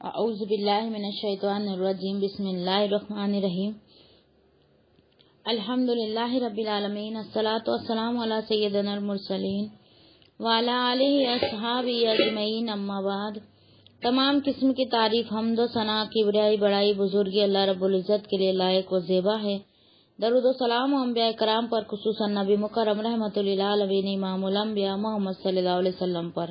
اعوذ باللہ من الشیطان الرجیم بسم اللہ الرحمن الرحیم الحمد للہ رب العالمین الصلاۃ والسلام علی سیدنا المرسلین وعلی آلہ اصحابہ اجمعین اما بعد۔ تمام قسم کی تعریف حمد و ثنا کبریائی بڑائی بزرگی اللہ رب العزت کے لیے لائق و زیبا ہے۔ درود و سلام و انبیاء کرام پر، خصوصاً نبی مکرم رحمت للعالمین امام الانبیاء محمد صلی اللہ علیہ وسلم پر۔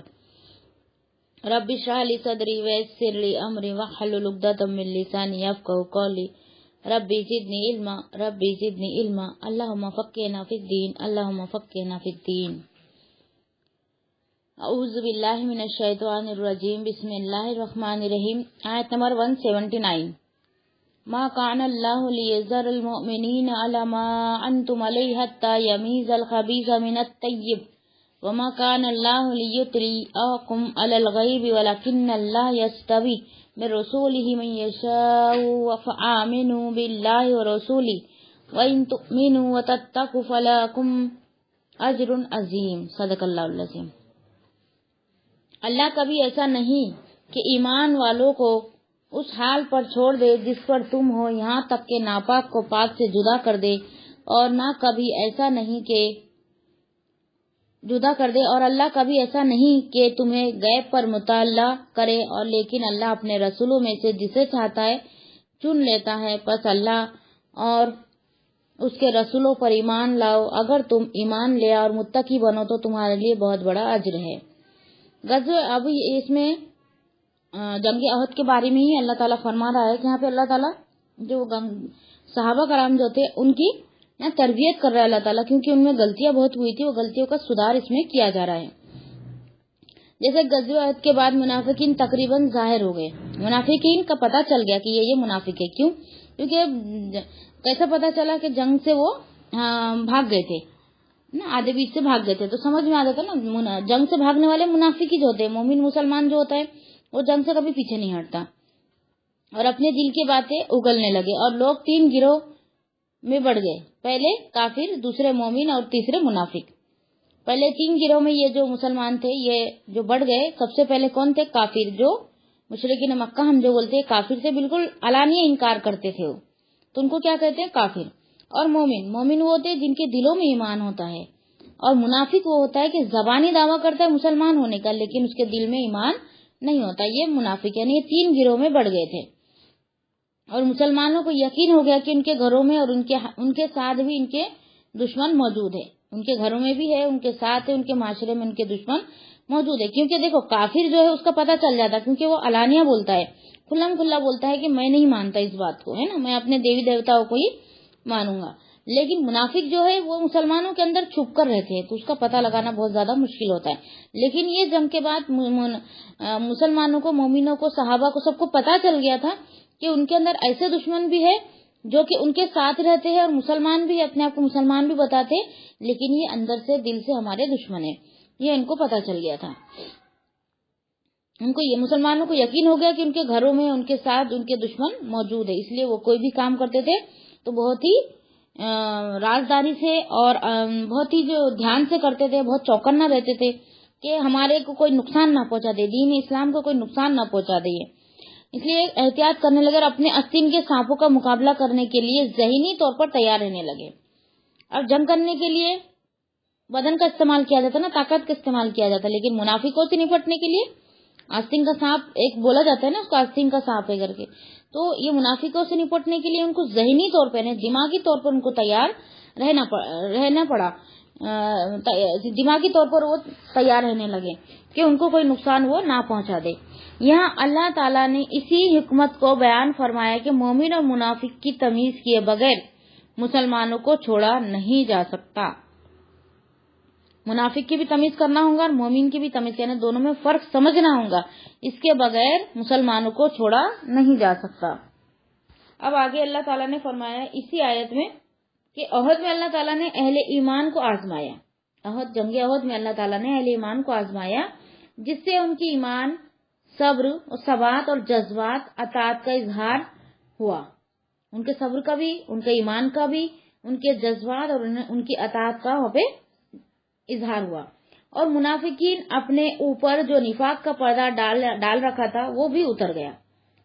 رب اشرح لی صدری ویسر لی امری واحلل عقدۃ من لسانی یفقہوا قولی ربی زدنی علما ربی زدنی علما اللہم فقہنا فی الدین اللہم فقہنا فی الدین۔ اعوذ باللہ من الشیطان الرجیم بسم اللہ الرحمن الرحیم۔ آیت نمبر 179۔ ما کان اللہ لیذر المؤمنین علی ما انتم علیہ حتی یمیز الخبیث من الطیب وما كان الله ليطلعكم على الغيب ولكن الله يجتبي من رسوله من يشاء فآمنوا بالله ورسوله وإن تؤمنوا وتتقوا فلكم أجر عظيم۔ صدق اللہ العظیم۔ اللہ کبھی ایسا نہیں کہ ایمان والوں کو اس حال پر چھوڑ دے جس پر تم ہو، یہاں تک کہ ناپاک کو پاک سے جدا کر دے، اور نہ کبھی ایسا نہیں کہ جدا کر دے، اور اللہ کبھی ایسا نہیں کہ تمہیں غیب پر مطلع کرے، اور لیکن اللہ اپنے رسولوں میں سے جسے چاہتا ہے چن لیتا ہے۔ پس اللہ اور اس کے رسولوں پر ایمان لاؤ، اگر تم ایمان لے اور متقی بنو تو تمہارے لیے بہت بڑا اجر ہے۔ غزوہ ابھی اس میں جنگ احد کے بارے میں ہی اللہ تعالیٰ فرما رہا ہے کہ یہاں پہ اللہ تعالیٰ جو صحابہ کرام جو تھے ان کی تربیت کر رہا ہے اللہ تعالیٰ، کیونکہ ان میں غلطیاں بہت ہوئی تھی، وہ غلطیوں کا سدھار اس میں کیا جا رہا ہے۔ جیسے غزوہ احد کے بعد منافقین تقریباً ظاہر ہو گئے، منافقین کا پتہ چل گیا کہ یہ منافق ہے۔ کیوں؟ کیونکہ کیسا پتہ چلا کہ جنگ سے وہ بھاگ گئے تھے، آدھے بیچ سے بھاگ گئے تھے، تو سمجھ میں آ جاتا نا، جنگ سے بھاگنے والے منافق ہی جو ہوتے ہیں۔ مومن مسلمان جو ہوتا ہے وہ جنگ سے کبھی پیچھے نہیں ہٹتا، اور اپنے دل کی باتیں اگلنے لگے، اور لوگ 3 گروہ میں بڑھ گئے، پہلے کافر، دوسرے مومن اور تیسرے منافق۔ پہلے 3 گروہ میں یہ جو مسلمان تھے یہ جو بڑھ گئے، سب سے پہلے کون تھے؟ کافر، جو مشرکین مکہ ہم جو بولتے ہیں کافر سے بالکل علانیہ انکار کرتے تھے، وہ تو ان کو کیا کہتے ہیں؟ کافر۔ اور مومن، مومن وہ ہوتے ہیں جن کے دلوں میں ایمان ہوتا ہے، اور منافق وہ ہوتا ہے کہ زبانی دعویٰ کرتا ہے مسلمان ہونے کا لیکن اس کے دل میں ایمان نہیں ہوتا، یہ منافق۔ یعنی یہ 3 گروہ میں بڑھ گئے تھے، اور مسلمانوں کو یقین ہو گیا کہ ان کے گھروں میں اور ان کے ساتھ بھی ان کے دشمن موجود ہے، ان کے گھروں میں بھی ہے، ان کے ساتھ ہے، ان کے معاشرے میں ان کے دشمن موجود ہے۔ کیونکہ دیکھو کافر جو ہے اس کا پتہ چل جاتا ہے، کیونکہ وہ علانیہ بولتا ہے، کھلم کھلا بولتا ہے کہ میں نہیں مانتا اس بات کو، ہے نا، میں اپنے دیوی دیوتاؤں کو ہی مانوں گا۔ لیکن منافق جو ہے وہ مسلمانوں کے اندر چھپ کر رہتے ہیں، تو اس کا پتہ لگانا بہت زیادہ مشکل ہوتا ہے۔ لیکن یہ جنگ کے بعد مسلمانوں کو، مومنوں کو، صحابہ کو، سب کو پتہ چل گیا تھا کہ ان کے اندر ایسے دشمن بھی ہے جو کہ ان کے ساتھ رہتے ہیں، اور مسلمان بھی اپنے آپ کو مسلمان بھی بتاتے، لیکن یہ اندر سے دل سے ہمارے دشمن ہیں، یہ ان کو پتہ چل گیا تھا۔ ان کو، یہ مسلمانوں کو یقین ہو گیا کہ ان کے گھروں میں ان کے ساتھ ان کے دشمن موجود ہے، اس لیے وہ کوئی بھی کام کرتے تھے تو بہت ہی رازداری سے اور بہت ہی جو دھیان سے کرتے تھے، بہت چوکنا رہتے تھے کہ ہمارے کو کوئی نقصان نہ پہنچا دے، دین اسلام کو کوئی نقصان نہ پہنچا دے، اس لیے احتیاط کرنے لگے، اور اپنے آستین کے سانپوں کا مقابلہ کرنے کے لیے ذہنی طور پر تیار رہنے لگے۔ اب جنگ کرنے کے لیے بدن کا استعمال کیا جاتا نا، طاقت کا استعمال کیا جاتا، لیکن منافقوں سے نپٹنے کے لیے آستین کا سانپ ایک بولا جاتا ہے نا، اس کو آستین کا سانپ ہے کر کے، تو یہ منافقوں سے نپٹنے کے لیے ان کو ذہنی طور پر، دماغی طور پر ان کو تیار رہنا پڑا، دماغی طور پر وہ تیار رہنے لگے کہ ان کو کوئی نقصان وہ نہ پہنچا دے۔ یہاں اللہ تعالیٰ نے اسی حکمت کو بیان فرمایا کہ مومن اور منافق کی تمیز کیے بغیر مسلمانوں کو چھوڑا نہیں جا سکتا۔ منافق کی بھی تمیز کرنا ہوگا اور مومن کی بھی تمیز، یعنی دونوں میں فرق سمجھنا ہوگا، اس کے بغیر مسلمانوں کو چھوڑا نہیں جا سکتا۔ اب آگے اللہ تعالیٰ نے فرمایا اسی آیت میں کہ احد میں اللہ تعالیٰ نے اہل ایمان کو آزمایا، جنگ احد میں اللہ تعالیٰ نے اہل ایمان کو آزمایا، جس سے ان کی ایمان، صبر اور ثبات اور جذبات اطاعت کا اظہار ہوا، ان کے صبر کا بھی، ان کے ایمان کا بھی، ان کے جذبات اور ان کی اطاعت کا وہاں پہ اظہار ہوا۔ اور منافقین اپنے اوپر جو نفاق کا پردہ ڈال رکھا تھا وہ بھی اتر گیا،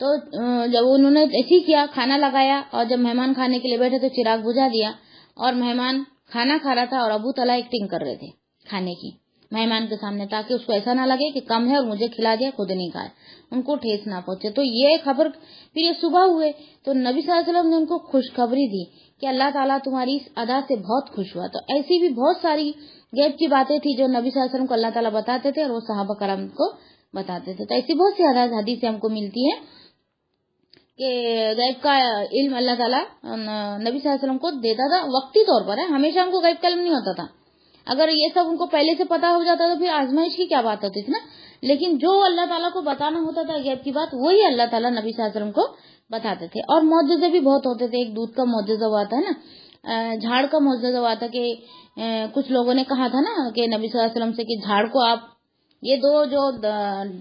تو جب انہوں نے ایسے کیا، کھانا لگایا اور جب مہمان کھانے کے لیے بیٹھے تو چراغ بجھا دیا اور مہمان کھانا کھا رہا تھا اور ابو طلحہ ایکٹنگ کر رہے تھے کھانے کی مہمان کے سامنے، تاکہ اس کو ایسا نہ لگے کہ کم ہے اور مجھے کھلا دیا خود نہیں کھایا، ان کو ٹھیس نہ پہنچے۔ تو یہ خبر پھر یہ صبح ہوئے تو نبی صلی اللہ علیہ وسلم نے ان کو خوشخبری دی کہ اللہ تعالیٰ تمہاری اس ادا سے بہت خوش ہوا۔ تو ایسی بھی بہت ساری غیب کی باتیں تھی جو نبی صلی اللہ علیہ وسلم کو اللہ تعالیٰ بتاتے تھے اور وہ صحابہ کرام کو بتاتے تھے۔ تو ایسی بہت سی حدیثیں ہم کو ملتی ہیں کہ غیب کا علم اللہ تعالیٰ نبی صلی اللہ علیہ وسلم کو دیتا تھا وقتی طور پر، ہے ہمیشہ ان کو غیب کا علم نہیں ہوتا تھا۔ اگر یہ سب ان کو پہلے سے پتا ہو جاتا تو پھر آزمائش کی کیا بات ہوتی تھی نا، لیکن جو اللہ تعالیٰ کو بتانا ہوتا تھا غیب کی بات وہی اللہ تعالیٰ نبی صلی اللہ علیہ وسلم کو بتاتے تھے۔ اور معجزے بھی بہت ہوتے تھے، ایک دودھ کا معجزہ ہوا تھا نا، جھاڑ کا معجزہ ہوا تھا کہ کچھ لوگوں نے کہا تھا نا کہ نبی صلی اللہ علیہ وسلم سے کہ جھاڑ کو آپ یہ دو جو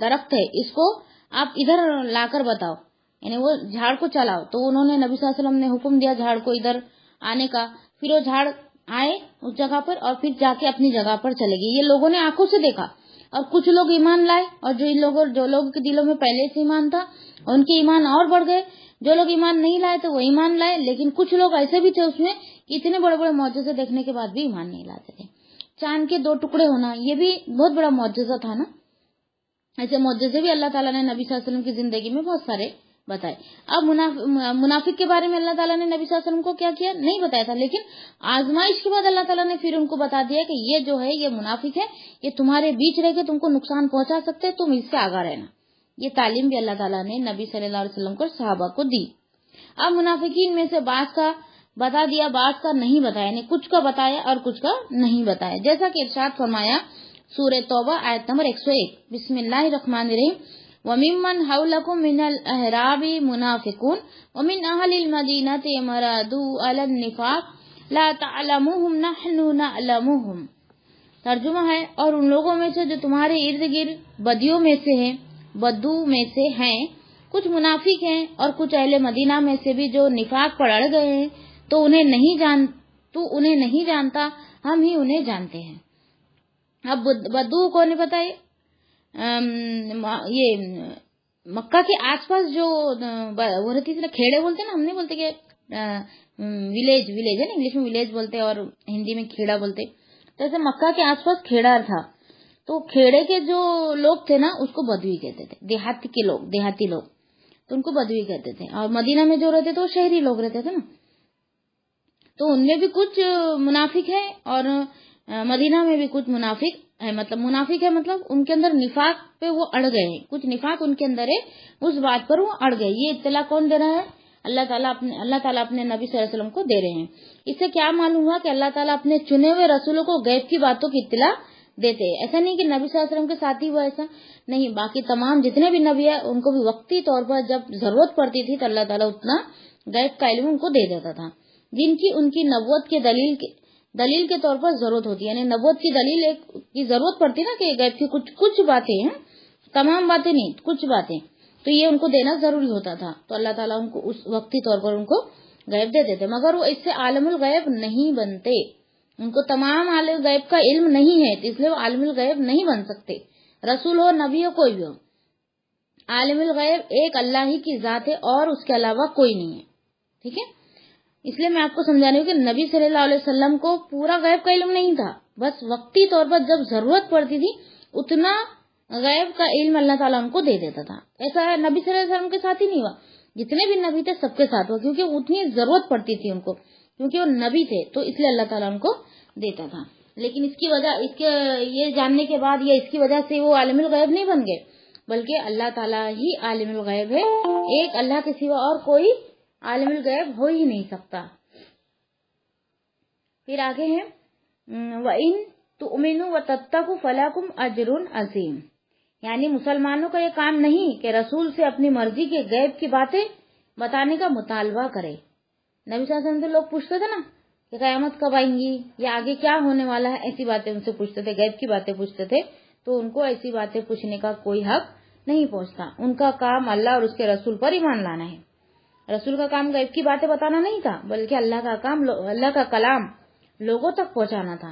درخت ہے اس کو آپ ادھر لا کر بتاؤ، یعنی وہ جھاڑ کو چلاؤ۔ تو انہوں نے نبی صلی اللہ علیہ وسلم نے حکم دیا جھاڑ کو ادھر آنے کا، پھر وہ جھاڑ آئے اس جگہ پر اور پھر جا کے اپنی جگہ پر چلے گئے۔ یہ لوگوں نے آنکھوں سے دیکھا اور کچھ لوگ ایمان لائے، اور جو لوگوں کے دلوں میں پہلے سے ایمان تھا ان کے ایمان اور بڑھ گئے، جو لوگ ایمان نہیں لائے تو وہ ایمان لائے، لیکن کچھ لوگ ایسے بھی تھے اس میں کہ اتنے بڑے بڑے معجزے دیکھنے کے بعد بھی ایمان نہیں لاتے تھے۔ چاند کے 2 ٹکڑے ہونا یہ بھی بہت بڑا معجزہ تھا نا۔ ایسے معجزے بھی اللہ تعالیٰ نے نبی صلی اللہ علیہ وسلم کی زندگی میں بہت سارے بتائے۔ اب منافق کے بارے میں اللہ تعالیٰ نے نبی صلی اللہ علیہ وسلم کو کیا کیا نہیں بتایا تھا، لیکن آزمائش کے بعد اللہ تعالیٰ نے پھر ان کو بتا دیا کہ یہ جو ہے یہ منافق ہے، یہ تمہارے بیچ رہ کے تم کو نقصان پہنچا سکتے، تم اس سے آگاہ رہنا۔ یہ تعلیم بھی اللہ تعالیٰ نے نبی صلی اللہ علیہ وسلم کو صحابہ کو دی۔ اب منافقین میں سے بعض کا بتا دیا، بعض کا نہیں بتایا، یعنی کچھ کا بتایا اور کچھ کا نہیں بتایا، جیسا کہ ارشاد فرمایا سورہ توبہ آیت نمبر 101، بسم اللہ الرحمن الرحیم، وَمِمَّنْ حَوْلَكُمْ مِنَ الْأَعْرَابِ مُنَافِقُونَ وَمِنْ أَهْلِ الْمَدِينَةِ مَرَدُوا عَلَى النِّفَاقِ لَا تَعْلَمُوهُمْ نَحْنُ نَعْلَمُهُمْ۔ ترجمہ ہے، اور ان لوگوں میں سے جو تمہارے ارد گرد بدیوں میں سے ہیں، بدو میں سے ہیں، کچھ منافق ہیں، اور کچھ اہل مدینہ میں سے بھی جو نفاق پر اڑ گئے ہیں، تو انہیں نہیں جانتا، ہم ہی انہیں جانتے ہیں۔ اب بدو کو نہیں بتائے، یہ مکہ کے آس پاس جو وہ رہتی تھی نا، کھیڑے بولتے ہیں نا، ہم نہیں بولتے کہ ولیج ہے نا، انگلش میں ولیج بولتے اور ہندی میں کھیڑا بولتے، تو ایسے مکہ کے آس پاس کھیڑا تھا، تو کھیڑے کے جو لوگ تھے نا اس کو بدوی کہتے تھے، دیہاتی لوگ تو ان کو بدوی کہتے تھے، اور مدینہ میں جو رہتے تھے وہ شہری لوگ رہتے تھے نا، تو ان میں بھی کچھ منافق ہے اور مدینہ میں بھی کچھ منافق ہے، مطلب منافق ہے مطلب ان کے اندر نفاق پہ وہ اڑ گئے ہیں، کچھ نفاق ان کے اندر ہے، اس بات پر وہ اڑ گئے۔ یہ اطلاع کون دے رہا ہے؟ اللہ تعالیٰ اپنے نبی صلی اللہ علیہ وسلم کو دے رہے ہیں۔ اس سے کیا معلوم ہوا کہ اللہ تعالیٰ اپنے چنے ہوئے رسولوں کو غیب کی باتوں کی اطلاع دیتے ہیں۔ ایسا نہیں کہ نبی صلی اللہ علیہ وسلم کے ساتھ ہی ہوا، ایسا نہیں، باقی تمام جتنے بھی نبی ہیں ان کو بھی وقتی طور پر جب ضرورت پڑتی تھی تو اللہ تعالیٰ اتنا غیب کا علم ان کو دے دیتا تھا، جن کی ان کی نبوت کے دلیل کے طور پر ضرورت ہوتی ہے، یعنی نبوت کی دلیل کی ضرورت پڑتی نا کہ غیب کی کچھ باتیں ہیں، تمام باتیں نہیں، کچھ باتیں، تو یہ ان کو دینا ضروری ہوتا تھا، تو اللہ تعالیٰ ان کو اس وقتی طور پر ان کو غیب دے دیتے، مگر وہ اس سے عالم الغیب نہیں بنتے، ان کو تمام عالم غیب کا علم نہیں ہے، تو اس لیے وہ عالم الغیب نہیں بن سکتے، رسول ہو نبی ہو کوئی بھی ہو۔ عالم الغیب ایک اللہ ہی کی ذات ہے اور اس کے علاوہ کوئی نہیں ہے، ٹھیک ہے؟ اس لیے میں آپ کو سمجھا رہی ہوں کہ نبی صلی اللہ علیہ وسلم کو پورا غیب کا علم نہیں تھا، بس وقتی طور پر جب ضرورت پڑتی تھی اتنا غیب کا علم اللہ تعالیٰ ان کو دے دیتا تھا۔ ایسا ہے نبی صلی اللہ علیہ وسلم کے ساتھ ہی نہیں ہوا، جتنے بھی نبی تھے سب کے ساتھ ہوا، کیونکہ اتنی ضرورت پڑتی تھی ان کو، کیونکہ وہ نبی تھے، تو اس لیے اللہ تعالیٰ ان کو دیتا تھا۔ لیکن اس کی وجہ یہ جاننے کے بعد یا اس کی وجہ سے وہ عالم الغیب نہیں بن گئے، بلکہ اللہ تعالیٰ ہی عالم الغیب ہے، ایک اللہ کے سوا اور کوئی عالم الغیب ہو ہی نہیں سکتا۔ پھر آگے ہے وَإِن تُؤْمِنُوا وَتَتَّقُوا فَلَكُمْ أَجْرٌ عَظِيمٌ، یعنی مسلمانوں کا یہ کام نہیں کہ رسول سے اپنی مرضی کے غیب کی باتیں بتانے کا مطالبہ کرے۔ نبی صلی اللہ علیہ وسلم سے لوگ پوچھتے تھے نا کہ قیامت کب آئیں گی یا آگے کیا ہونے والا ہے، ایسی باتیں ان سے پوچھتے تھے، غیب کی باتیں پوچھتے تھے، تو ان کو ایسی باتیں پوچھنے کا کوئی حق نہیں پہنچتا۔ ان کا کام اللہ اور اس کے رسول پر ایمان لانا ہے۔ رسول کا کام غیب کی باتیں بتانا نہیں تھا، بلکہ اللہ کا کام، اللہ کا کلام لوگوں تک پہنچانا تھا،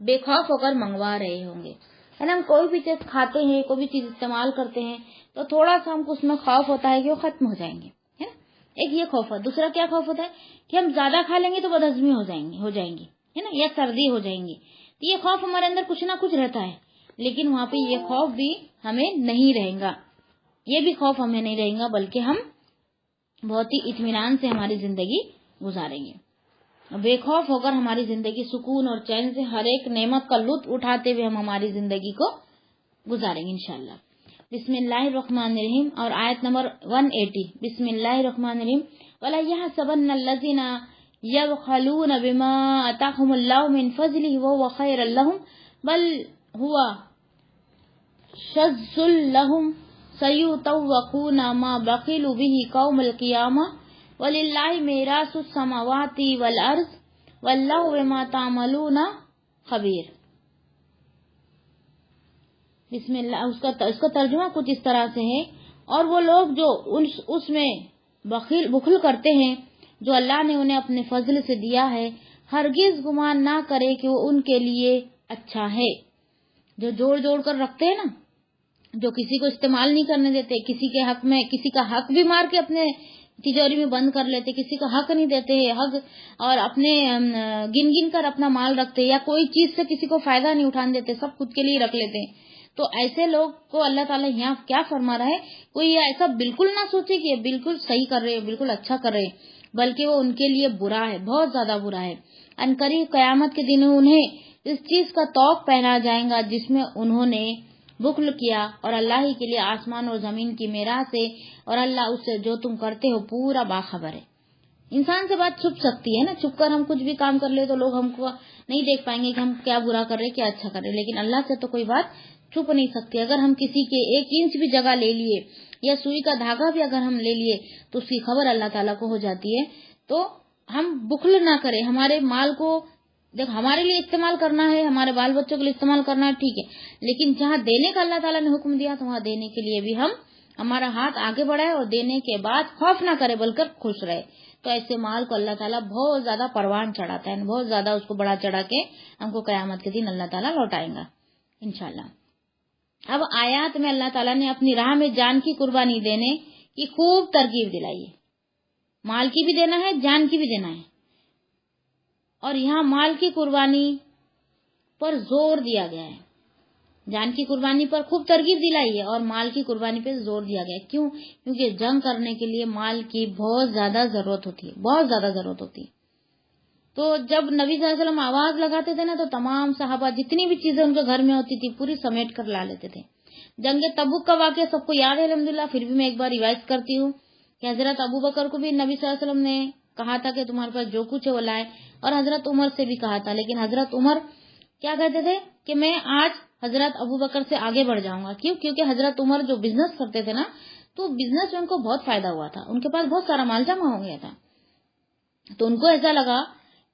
بے خوف ہو کر منگوا رہے ہوں گے. ہے نا, ہم کوئی بھی چیز کھاتے ہیں, کوئی بھی چیز استعمال کرتے ہیں تو تھوڑا سا ہم کو اس میں خوف ہوتا ہے کہ وہ ختم ہو جائیں گے, ہے نا. ایک یہ خوف ہے. دوسرا کیا خوف ہوتا ہے کہ ہم زیادہ کھا لیں گے تو بدہضمی ہو جائیں گی, ہے نا, یا سردی ہو جائیں گی. تو یہ خوف ہمارے اندر کچھ نہ کچھ رہتا ہے, لیکن وہاں پہ یہ خوف بھی ہمیں نہیں رہے گا. یہ بھی خوف ہمیں نہیں رہے گا, بلکہ ہم بہت ہی اطمینان سے ہماری زندگی گزاریں گے. بے خوف ہو کر ہماری زندگی سکون اور چین سے ہر ایک نعمت کا لطف اٹھاتے ہوئے ہم ہماری زندگی کو گزاریں گے انشاءاللہ. بسم اللہ الرحمن الرحیم. اور آیت نمبر 180. بسم اللہ الرحمن الرحیم. وَلَا يَحْسَبَنَّ الَّذِينَ يَبْخَلُونَ بِمَا آتَاهُمُ اللَّهُ مِنْ فَضْلِهِ وَهُوَ خَيْرٌ لَّهُمْ بَلْ هُوَ شَرٌّ لَّهُمْ سَيُطَوَّقُونَ مَا بَخِلُوا بِهِ يَوْمَ الْقِيَامَةِ وَلِلَّهِ مِيرَاثُ السَّمَاوَاتِ وَالْأَرْضِ وَاللَّهُ بِمَا تَعْمَلُونَ خَبِيرٌ. بسم اللہ. اس کا ترجمہ کچھ اس طرح سے ہے, اور وہ لوگ جو اس میں بخل کرتے ہیں جو اللہ نے انہیں اپنے فضل سے دیا ہے, ہرگز گمان نہ کرے کہ وہ ان کے لیے اچھا ہے. جو جوڑ کر رکھتے ہیں نا, جو کسی کو استعمال نہیں کرنے دیتے, کسی کے حق میں کسی کا حق بھی مار کے اپنے تجوری میں بند کر لیتے, کسی کا حق نہیں دیتے حق, اور اپنے گن کر اپنا مال رکھتے, یا کوئی چیز سے کسی کو فائدہ نہیں اٹھانے دیتے, سب خود کے لیے رکھ لیتے ہیں. تو ایسے لوگ کو اللہ تعالیٰ یہاں کیا فرما رہا ہے, کوئی ایسا بالکل نہ سوچے کہ یہ بالکل صحیح کر رہے, بالکل اچھا کر رہے, بلکہ وہ ان کے لیے برا ہے, بہت زیادہ برا ہے. عنقریب قیامت کے دن انہیں اس چیز کا طوق پہنا جائے گا جس میں انہوں نے بخل کیا, اور اللہ ہی کے لیے آسمان اور زمین کی میراث ہے, اور اللہ اس سے جو تم کرتے ہو پورا باخبر ہے. انسان سے بات چھپ سکتی ہے نا, چھپ کر ہم کچھ بھی کام کر لے تو لوگ ہم کو نہیں دیکھ پائیں گے کہ ہم کیا برا کر رہے کیا اچھا کر رہے, لیکن اللہ سے تو کوئی بات چھپ نہیں سکتی. اگر ہم کسی کے 1 انچ بھی جگہ لے لیے, یا سوئی کا دھاگا بھی اگر ہم لے لیے, تو اس کی خبر اللہ تعالیٰ کو ہو جاتی ہے. تو ہم بخل نہ کریں. ہمارے مال کو دیکھ ہمارے لیے استعمال کرنا ہے, ہمارے بال بچوں کے لیے استعمال کرنا ہے, ٹھیک ہے, لیکن جہاں دینے کا اللہ تعالیٰ نے حکم دیا تو وہاں دینے کے لیے بھی ہمارا ہاتھ آگے بڑھائے, اور دینے کے بعد خوف نہ کرے بلکہ خوش رہے. تو ایسے مال کو اللہ تعالیٰ بہت زیادہ پروان چڑھاتا ہے, بہت زیادہ اس کو بڑا چڑھا کے ہم کو قیامت کے دن اللہ تعالیٰ لوٹائیں گا انشاءاللہ. اب آیات میں اللہ تعالیٰ نے اپنی راہ میں جان کی قربانی دینے کی خوب ترغیب دلائی ہے. مال کی بھی دینا ہے, جان کی بھی دینا ہے, اور یہاں مال کی قربانی پر زور دیا گیا ہے. جان کی قربانی پر خوب ترغیب دلائی ہے, اور مال کی قربانی پہ زور دیا گیا ہے. کیوں؟ کیونکہ جنگ کرنے کے لیے مال کی بہت زیادہ ضرورت ہوتی ہے, بہت زیادہ ضرورت ہوتی ہے. تو جب نبی صلی اللہ علیہ وسلم آواز لگاتے تھے نا, تو تمام صحابہ جتنی بھی چیزیں ان کے گھر میں ہوتی تھی پوری سمیٹ کر لا لیتے تھے. جنگ تبوک کا واقعہ سب کو یاد ہے الحمدللہ, پھر بھی میں ایک بار ریوائز کرتی ہوں کہ حضرت ابو بکر کو بھی نبی صلی اللہ علیہ وسلم نے کہا تھا کہ تمہارے پاس جو کچھ ہے وہ لائے, اور حضرت عمر سے بھی کہا تھا, لیکن حضرت عمر کیا کہتے تھے کہ میں آج حضرت ابو بکر سے آگے بڑھ جاؤں گا. کیوں؟ کیونکہ حضرت عمر جو بزنس کرتے تھے نا, تو بزنس میں ان کو بہت فائدہ ہوا تھا, ان کے پاس بہت سارا مال جمع ہو گیا تھا. تو ان کو ایسا لگا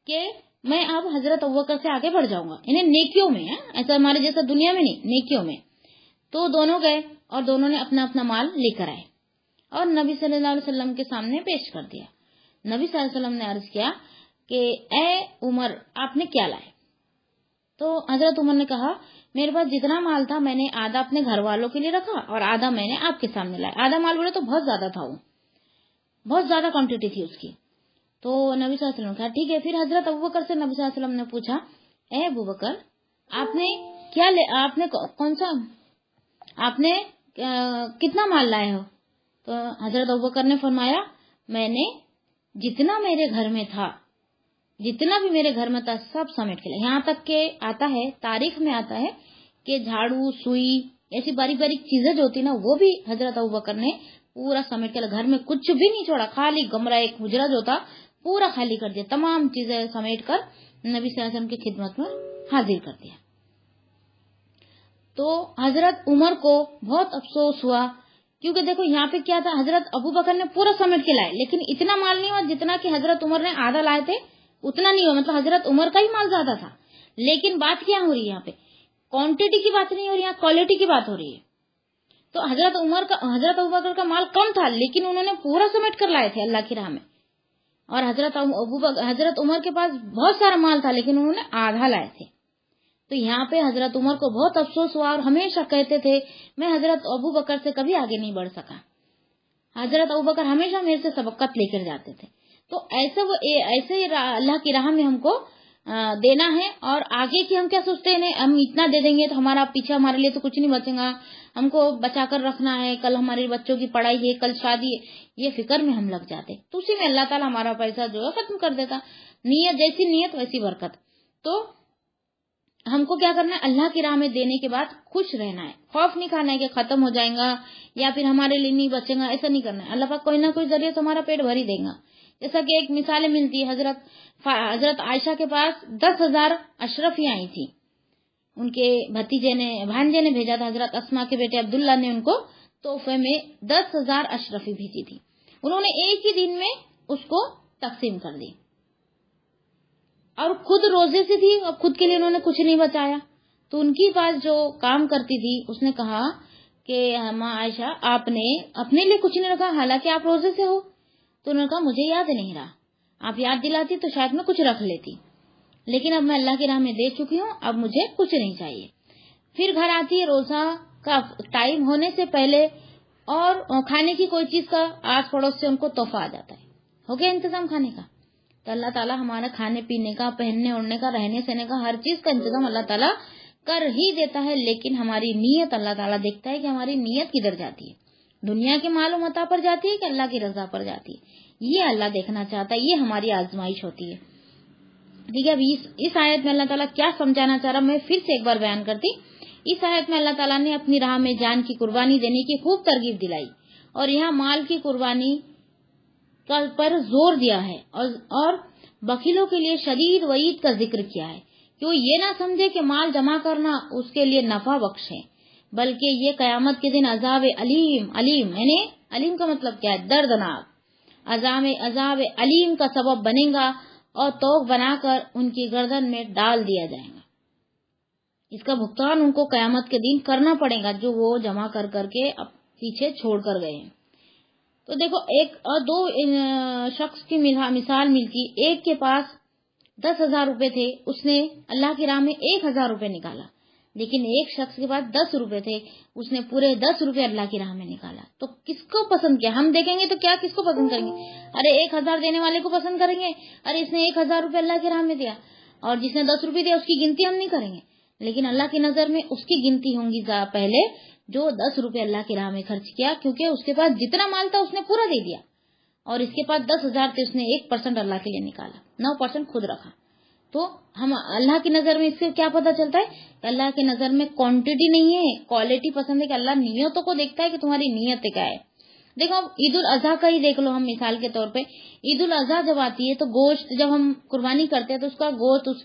کہ میں اب حضرت ابوبکر سے آگے بڑھ جاؤں گا, انہیں نیکیوں میں, ایسا ہمارے جیسا دنیا میں نہیں, نیکیوں میں. تو دونوں گئے اور دونوں نے اپنا اپنا مال لے کر آئے اور نبی صلی اللہ علیہ وسلم کے سامنے پیش کر دیا. نبی صلی اللہ علیہ وسلم نے عرض کیا کہ اے عمر, آپ نے کیا لائے؟ تو حضرت عمر نے کہا میرے پاس جتنا مال تھا میں نے آدھا اپنے گھر والوں کے لیے رکھا اور آدھا میں نے آپ کے سامنے لایا. آدھا مال بولے تو بہت زیادہ تھا, وہ بہت زیادہ کوانٹٹی تھی اس کی. تو نبی صلی اللہ علیہ وسلم کہا ٹھیک ہے. پھر حضرت ابوبکر سے نبی صلی اللہ علیہ وسلم نے پوچھا اے ابوبکر, آپ نے کیا لے, آپ نے کون سا, آپ نے کتنا مال لائے ہو؟ تو حضرت ابوبکر نے فرمایا میں نے جتنا میرے گھر میں تھا, جتنا بھی میرے گھر میں تھا سب سمیٹ کے لائے. یہاں تک کہ آتا ہے, تاریخ میں آتا ہے کہ جھاڑو, سوئی, ایسی باریک باریک چیزیں جو ہوتی نا وہ بھی حضرت ابوبکر نے پورا سمیٹ کے لائے. گھر میں کچھ بھی نہیں چھوڑا, خالی کمرہ ایک حجرہ جو تھا پورا خالی کر دیا, تمام چیزیں سمیٹ کر نبی صلی اللہ علیہ وسلم کی خدمت میں حاضر کر دیا. تو حضرت عمر کو بہت افسوس ہوا, کیونکہ دیکھو یہاں پہ کیا تھا, حضرت ابوبکر نے پورا سمیٹ کے لائے لیکن اتنا مال نہیں ہوا جتنا کہ حضرت عمر نے آدھا لائے تھے, اتنا نہیں ہوا. مطلب حضرت عمر کا ہی مال زیادہ تھا, لیکن بات کیا ہو رہی ہے یہاں پہ, کوانٹٹی کی بات نہیں ہو رہی, یہاں کوالٹی کی بات ہو رہی ہے. تو حضرت ابوبکر کا مال کم تھا لیکن انہوں نے پورا سمیٹ کر لائے تھے اللہ کی راہ میں, اور حضرت عمر کے پاس بہت سارا مال تھا لیکن انہوں نے آدھا لائے تھے. تو یہاں پہ حضرت عمر کو بہت افسوس ہوا اور ہمیشہ کہتے تھے میں حضرت ابو بکر سے کبھی آگے نہیں بڑھ سکا. حضرت ابو بکر ہمیشہ میرے سے سبقت لے کر جاتے تھے. تو ایسے اللہ کی راہ میں ہم کو دینا ہے. اور آگے کی ہم کیا سوچتے ہیں, ہم اتنا دے دیں گے تو ہمارا پیچھے ہمارے لیے تو کچھ نہیں بچے گا, ہم کو بچا کر رکھنا ہے, کل ہمارے بچوں کی پڑھائی ہے, کل شادی ہے, یہ فکر میں ہم لگ جاتے. تو اسی میں اللہ تعالیٰ ہمارا پیسہ جو ہے ختم کر دیتا. نیت جیسی نیت ویسی برکت. تو ہم کو کیا کرنا ہے, اللہ کی راہ میں دینے کے بعد خوش رہنا ہے, خوف نہیں کھانا ہے کہ ختم ہو جائیں گا یا پھر ہمارے لیے نہیں بچے گا, ایسا نہیں کرنا ہے. اللہ پاک کوئی نہ کوئی ذریعے سے ہمارا پیٹ بھر ہی دے گا. جیسا کہ ایک مثالیں ملتی ہے, حضرت عائشہ کے پاس 10,000 اشرفیاں آئی تھی. ان کے بھانجے نے بھیجا تھا, حضرت اسما کے بیٹے عبداللہ نے ان کو تحفے میں 10,000 اشرفی بھیجی تھی. انہوں نے ایک ہی دن میں اس کو تقسیم کر دی اور خود روزے سے تھی, اب خود کے لیے انہوں نے کچھ نہیں بچایا. تو ان کی پاس جو کام کرتی تھی اس نے کہا کہ ماں عائشہ آپ نے اپنے لیے کچھ نہیں رکھا حالانکہ آپ روزے سے ہو. تو انہوں نے کہا مجھے یاد نہیں رہا, آپ یاد دلاتی تو شاید میں کچھ رکھ لیتی, لیکن اب میں اللہ کی راہ میں دے چکی ہوں, اب مجھے کچھ نہیں چاہیے. پھر گھر آتی ہے روزہ کا ٹائم ہونے سے پہلے اور کھانے کی کوئی چیز کا آس پڑوس سے ان کو تحفہ آ جاتا ہے, ہو گیا انتظام کھانے کا. تو اللہ تعالیٰ ہمارا کھانے پینے کا, پہننے اوڑھنے کا, رہنے سہنے کا, ہر چیز کا انتظام اللہ تعالیٰ کر ہی دیتا ہے. لیکن ہماری نیت اللہ تعالیٰ دیکھتا ہے کہ ہماری نیت کدھر جاتی ہے, دنیا کے مال و متاع پر جاتی ہے کہ اللہ کی رضا پر جاتی ہے. یہ اللہ دیکھنا چاہتا ہے, یہ ہماری آزمائش ہوتی ہے. ٹھیک ہے, اب اس آیت میں اللہ تعالیٰ کیا سمجھانا چاہ رہا میں پھر سے ایک بار بیان کرتی. اس آیت میں اللہ تعالیٰ نے اپنی راہ میں جان کی قربانی دینے کی خوب ترغیب دلائی اور یہاں مال کی قربانی پر زور دیا ہے اور بخیلوں کے لیے شدید وعید کا ذکر کیا ہے کہ وہ یہ نہ سمجھے کہ مال جمع کرنا اس کے لیے نفع بخش ہے, بلکہ یہ قیامت کے دن عذاب علیم یعنی علیم کا مطلب کیا ہے, دردناک عذاب علیم کا سبب بنے گا اور توق بنا کر ان کی گردن میں ڈال دیا جائے گا. اس کا بھگتان ان کو قیامت کے دن کرنا پڑے گا جو وہ جمع کر کے پیچھے چھوڑ کر گئے ہیں. تو دیکھو ایک اور دو شخص کی مثال ملتی. ایک کے پاس 10,000 روپے تھے, اس نے اللہ کی راہ میں 1,000 روپے نکالا. لیکن ایک شخص کے پاس 10 روپے تھے, اس نے پورے 10 روپے اللہ کی راہ میں نکالا. تو کس کو پسند کیا, ہم دیکھیں گے تو کیا کس کو پسند کریں گے؟ ارے 1,000 دینے والے کو پسند کریں گے, ارے اس نے 1,000 روپے اللہ کی راہ میں دیا. اور جس نے 10 روپے دیا اس کی گنتی ہم نہیں کریں گے, لیکن اللہ کی نظر میں اس کی گنتی ہوں گی پہلے جو 10 روپے اللہ کی راہ میں خرچ کیا, کیونکہ اس کے پاس جتنا مال تھا اس نے پورا دے دیا اور اس کے پاس 10,000 تھے, اس نے 1% اللہ کے لیے نکالا, 9% خود رکھا. تو ہم اللہ کی نظر میں اس سے کیا پتہ چلتا ہے کہ اللہ کی نظر میں کوانٹٹی نہیں ہے, کوالٹی پسند ہے, کہ اللہ نیتوں کو دیکھتا ہے کہ تمہاری نیت کیا ہے. دیکھو عید الاضحیٰ کا ہی دیکھ لو, ہم مثال کے طور پہ عید الاضحیٰ جب آتی ہے تو گوشت جب ہم قربانی کرتے ہیں تو اس کا گوشت, اس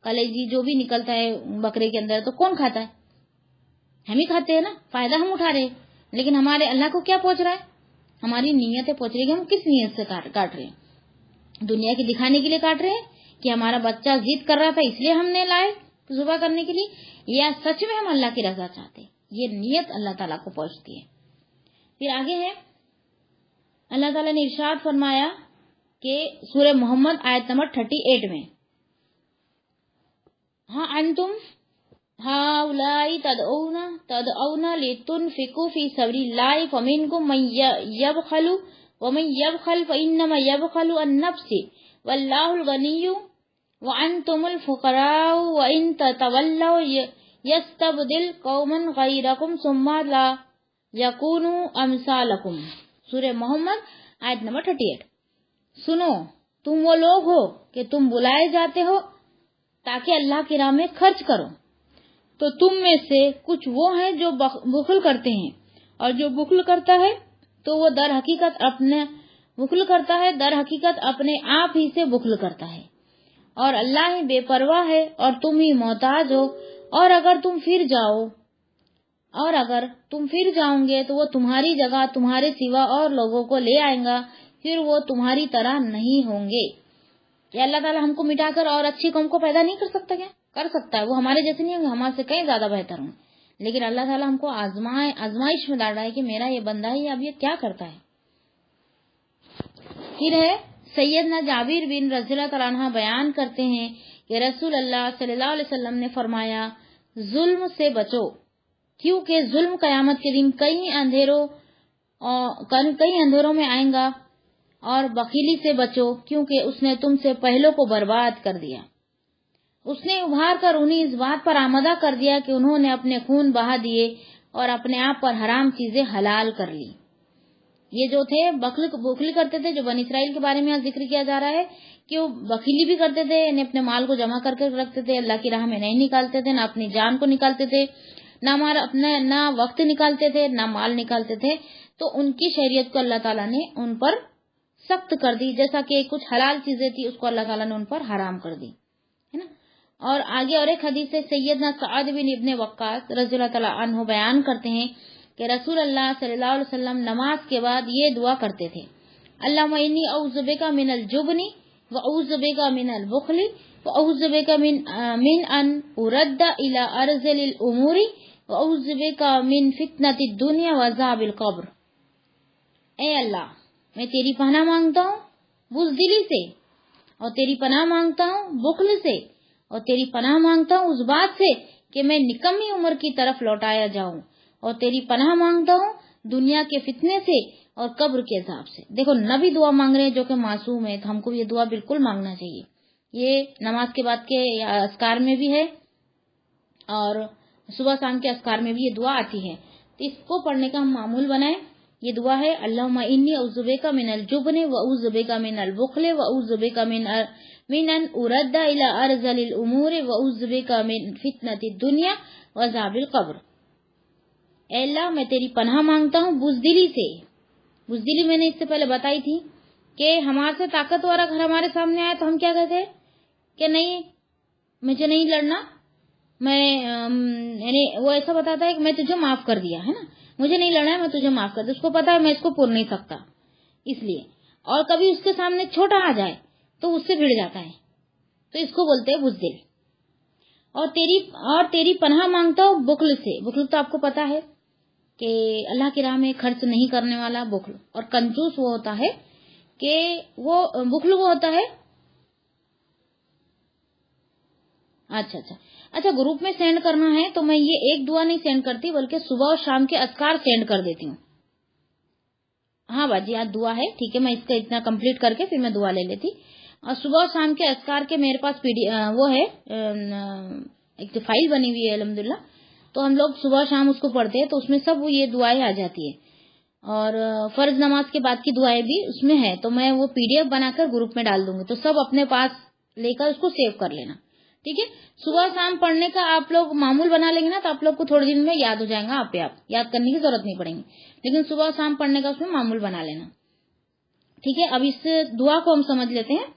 کلیجی جو بھی نکلتا ہے بکرے کے اندر, تو کون کھاتا ہے؟ ہم ہی کھاتے ہیں نا, فائدہ ہم اٹھا رہے ہیں. لیکن ہمارے اللہ کو کیا پہنچ رہا ہے؟ ہماری نیتیں پہنچ رہی ہے کہ ہم کس نیت سے کاٹ رہے ہیں. دنیا کی دکھانے کے لیے کاٹ رہے ہیں کہ ہمارا بچہ ضد کر رہا تھا اس لیے ہم نے لائے ذبح کرنے کے لیے, یا سچ میں ہم اللہ کی رضا چاہتے ہیں؟ یہ نیت اللہ تعالیٰ کو پہنچتی ہے. پھر آگے ہے اللہ تعالیٰ نے ارشاد فرمایا کہ سورہ محمد آیت نمبر 38 میں, ہاں انتم ہاؤلائی تدعون لتنفقوا فی سبیل اللہ فمنکم من یبخل ومن یبخل فانما یبخل عن نفسہ واللہ الغنی وانتم الفقراء وان تتولوا یستبدل قوما غیرکم ثم لا یکونوا امثالکم. سورہ محمد آیت نمبر 38. سنو, تم وہ لوگ ہو کہ تم بلائے جاتے ہو تاکہ اللہ کی راہ میں خرچ کرو, تو تم میں سے کچھ وہ ہیں جو بخل کرتے ہیں, اور جو بخل کرتا ہے تو وہ در حقیقت اپنے آپ ہی سے بخل کرتا ہے, اور اللہ ہی بے پرواہ ہے اور تم ہی محتاج ہو. اور اگر تم پھر جاؤ گے تو وہ تمہاری جگہ تمہارے سوا اور لوگوں کو لے آئیں گا, پھر وہ تمہاری طرح نہیں ہوں گے. کہ اللہ تعالیٰ ہم کو مٹا کر اور اچھی قوم کو پیدا نہیں کر سکتا کیا؟ کر سکتا ہے. وہ ہمارے جیسے نہیں ہوں گے, ہمارے سے کہیں زیادہ بہتر ہوں. لیکن اللہ تعالیٰ ہم کو آزمائش میں ڈال رہا ہے کہ میرا یہ بندہ ہے, اب یہ کیا کرتا ہے. پھر ہے سیدنا جابر بن رضی اللہ تعالیٰ عنہ بیان کرتے ہیں کہ رسول اللہ صلی اللہ علیہ وسلم نے فرمایا ظلم سے بچو، کیونکہ ظلم قیامت کے دن کئی اندھیروں میں آئیں گا، اور بخیلی سے بچو کیونکہ اس نے تم سے پہلوں کو برباد کر دیا۔ اس نے ابھار کر انہیں اس بات پر آمادہ کر دیا کہ انہوں نے اپنے خون بہا دیے اور اپنے آپ پر حرام چیزیں حلال کر لی۔ یہ جو تھے بخلی کرتے تھے، جو بنی اسرائیل کے بارے میں ذکر کیا جا رہا ہے کہ وہ بخیلی بھی کرتے تھے، یعنی اپنے مال کو جمع کر کے رکھتے تھے، اللہ کی راہ میں نہیں نکالتے تھے، نہ اپنی جان کو نکالتے تھے، نہ وقت نکالتے تھے، نہ مال نکالتے تھے، تو ان کی شریعت کو اللہ تعالیٰ نے ان پر سخت کر دی، جیسا کہ کچھ حلال چیزیں تھی اس کو اللہ تعالیٰ نے ان پر حرام کر دی، ہے نا۔ اور آگے اور ایک حدیث سے سیدنا سعد بن ابن وقاص رضی اللہ تعالیٰ عنہ بیان کرتے ہیں کہ رسول اللہ صلی اللہ علیہ وسلم نماز کے بعد یہ دعا کرتے تھے، اللہم انی اعوذ بک من الجبن واعوذ بک من البخل واعوذ بک من ان ارد الی ارذل الامور واعوذ بک من فتنۃ الدنیا وعذاب القبر۔ اے اللہ، میں تیری پناہ مانگتا ہوں بزدلی سے، اور تیری پناہ مانگتا ہوں بخل سے، اور تیری پناہ مانگتا ہوں اس بات سے کہ میں نکمی عمر کی طرف لوٹایا جاؤں، اور تیری پناہ مانگتا ہوں دنیا کے فتنے سے اور قبر کے عذاب سے۔ دیکھو نبی دعا مانگ رہے ہیں جو کہ معصوم ہے، تو ہم کو یہ دعا بالکل مانگنا چاہیے۔ یہ نماز کے بعد کے اذکار میں بھی ہے اور صبح شام کے اذکار میں بھی یہ دعا آتی ہے، تو اس کو پڑھنے کا ہم معمول بنائیں۔ یہ دعا ہے اللہم انی اعوذ بک من الجبن واعوذ بک من البخل واعوذ بک من ان ارد الی ارذل الامور واعوذ بک من فتنۃ الدنیا وعذاب القبر۔ اے اللہ، میں تیری پناہ مانگتا ہوں بزدلی سے۔ بزدلی میں نے اس سے پہلے بتائی تھی کہ ہمارے سے طاقتور اگر ہمارے سامنے آئے تو ہم کیا کہتے ہیں کہ نہیں، مجھے نہیں لڑنا، میں یعنی وہ ایسا بتاتا ہے کہ میں تجھے معاف کر دیا ہے نا، مجھے نہیں لڑنا ہے، میں تجھے معاف کر دیا، اس کو پتا ہے میں اس کو پور نہیں سکتا، اس لیے۔ اور کبھی اس کے سامنے چھوٹا آ جائے تو اس سے بھڑ جاتا ہے، تو اس کو بولتے ہیں بزدل۔ اور تیری پناہ مانگتا ہوں بخل سے۔ بخل تو آپ کو پتا ہے کہ اللہ کی راہ میں خرچ نہیں کرنے والا بخل، اور کنجوس وہ ہوتا ہے کہ بخل وہ ہوتا ہے۔ اچھا گروپ میں سینڈ کرنا ہے تو میں یہ ایک دعا نہیں سینڈ کرتی بلکہ صبح اور شام کے اذکار سینڈ کر دیتی ہوں۔ ہاں باجی آج دعا ہے، ٹھیک ہے، میں اس کا اتنا کمپلیٹ کر کے پھر میں دعا لے لیتی۔ اور صبح اور شام کے اذکار کے میرے پاس وہ ہے ایک فائل بنی ہوئی ہے الحمدللہ، تو ہم لوگ صبح شام اس کو پڑھتے ہیں، تو اس میں سب یہ دعائیں آ جاتی ہے، اور فرض نماز کے بعد کی دعائیں بھی اس میں ہے، تو میں وہ PDF بنا کر گروپ میں ڈال دوں گی، تو سب اپنے پاس لے کر اس کو سیو کر لینا، ٹھیک ہے۔ صبح شام پڑھنے کا آپ لوگ معمول بنا لیں گے نا تو آپ لوگ کو تھوڑے دن میں یاد ہو جائے گا، آپ یاد کرنے کی ضرورت نہیں پڑے گی، لیکن صبح شام پڑھنے کا اس میں معمول بنا لینا، ٹھیک ہے۔ اب اس دعا کو ہم سمجھ لیتے ہیں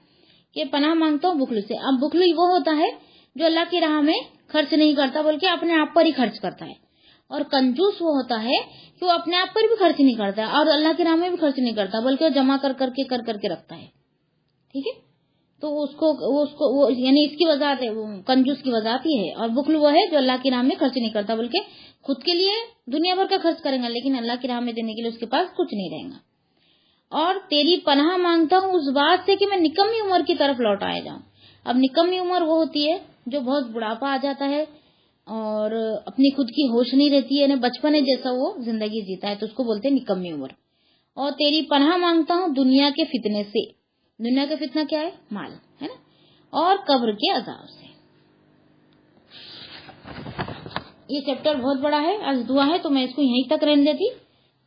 کہ پناہ مانگتا ہوں بخل سے۔ اب بخل وہ ہوتا ہے جو اللہ کی راہ میں خرچ نہیں کرتا بلکہ اپنے آپ پر ہی خرچ کرتا ہے، اور کنجوس وہ ہوتا ہے کہ وہ اپنے آپ پر بھی خرچ نہیں کرتا اور اللہ کی راہ میں بھی خرچ نہیں کرتا بلکہ وہ جمع کر کے رکھتا ہے، ٹھیک ہے۔ تو وہ یعنی اس کی وضاحت ہے، وہ کنجوس کی وضاحت یہ ہے۔ اور بخل وہ ہے جو اللہ کی راہ میں خرچ نہیں کرتا بلکہ خود کے لیے دنیا بھر کا خرچ کرے گا لیکن اللہ کی راہ میں دینے کے لیے اس کے پاس کچھ نہیں رہے گا۔ اور تیری پناہ مانگتا ہوں اس بات سے کہ میں نکمی عمر کی طرف لوٹ آیا جاؤں۔ اب نکمی عمر وہ ہوتی ہے جو بہت بڑھاپا آ جاتا ہے اور اپنی خود کی ہوش نہیں رہتی ہے، یعنی بچپنے جیسا وہ زندگی جیتا ہے، تو اس کو بولتے ہیں نکمی عمر۔ اور تیری پناہ مانگتا ہوں دنیا کے فتنے سے۔ دنیا کا فتنہ کیا ہے؟ مال، ہے نا، اور قبر کے عذاب سے۔ یہ چیپٹر بہت بڑا ہے، آج دعا ہے تو میں اس کو یہیں تک رہنے دیتی،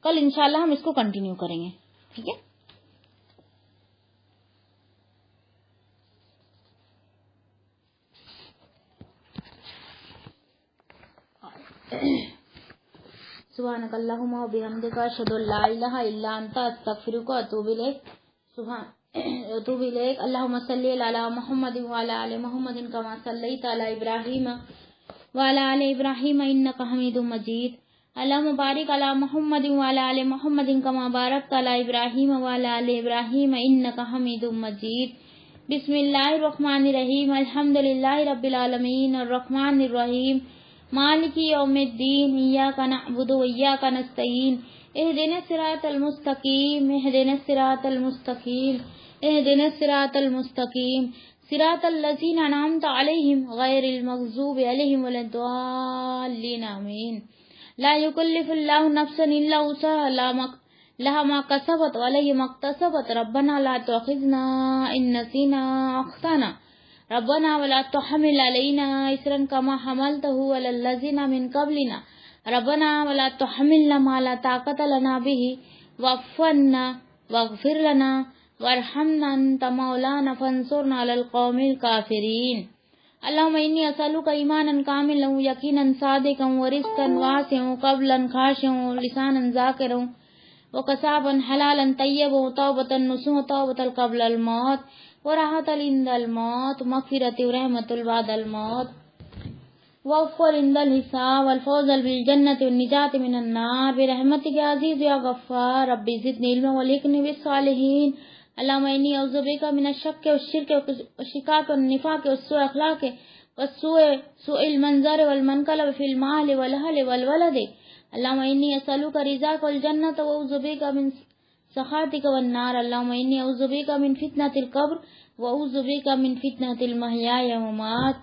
کل انشاءاللہ ہم اس کو کنٹینیو کریں گے، ٹھیک ہے۔ سبحانک اللہم و بحمدک اشہد ان لا الہ الا انت استغفرک و اتوب الیک۔ اللہم صلی علی محمد وعلی آل محمد کما صلیت علی ابراہیم وعلی آل ابراہیم انک حمید مجید۔ اللہم بارک علی محمد وعلی آل محمد کما بارکت علی ابراہیم وعلی آل ابراہیم انک حمید مجید۔ بسم اللہ الرحمن الرحیم، الحمد للہ رب العالمین، الرحمن الرحیم، مالک یوم الدین، ایاک نعبد و ایاک نستعین، اہدنا الصراط المستقیم، اہدنا الصراط المستقیم، اهدنا الصراط المستقيم صراط الذين أنعمت عليهم غير المغضوب عليهم ولا الضالين آمين. لا يكلف الله نفسا إلا وسعها لها ما كسبت وعليها ما اكتسبت. ربنا لا تؤاخذنا إن نسينا أو أخطأنا ربنا ولا تحمل علينا إصرا كما حملته على الذين من قبلنا ربنا ولا تحملنا ما لا طاقة لنا به واعف عنا واغفر لنا وارحمنا أنت مولانا فانصرنا على القوم الكافرين. اللهم إني أسألك إيمانا كاملا يقينا صادقا ورزقا واسعا قبلا خاشعا ولسانا ذاكرا وكسابا حلالا طيبا وتوبة نصوحا توبة قبل الموت وراحة عند الموت مغفرة ورحمة بعد الموت وغفر عند الحساب والفوز بالجنة والنجاة من النار برحمتك يا عزيز يا غفار. ربي زدني علما والحقني بالصالحين. اللهم إني أعوذ بك من الشك والشرك والشقاق والنفاق والسوء الأخلاق وسوء المنظر والمنقلب في المال والأهل والولد. اللهم إني أسألك رضاك والجنة وأعوذ بك من سخطك والنار. اللهم إني أعوذ بك من فتنة القبر وأعوذ بك من فتنة المحيا والممات.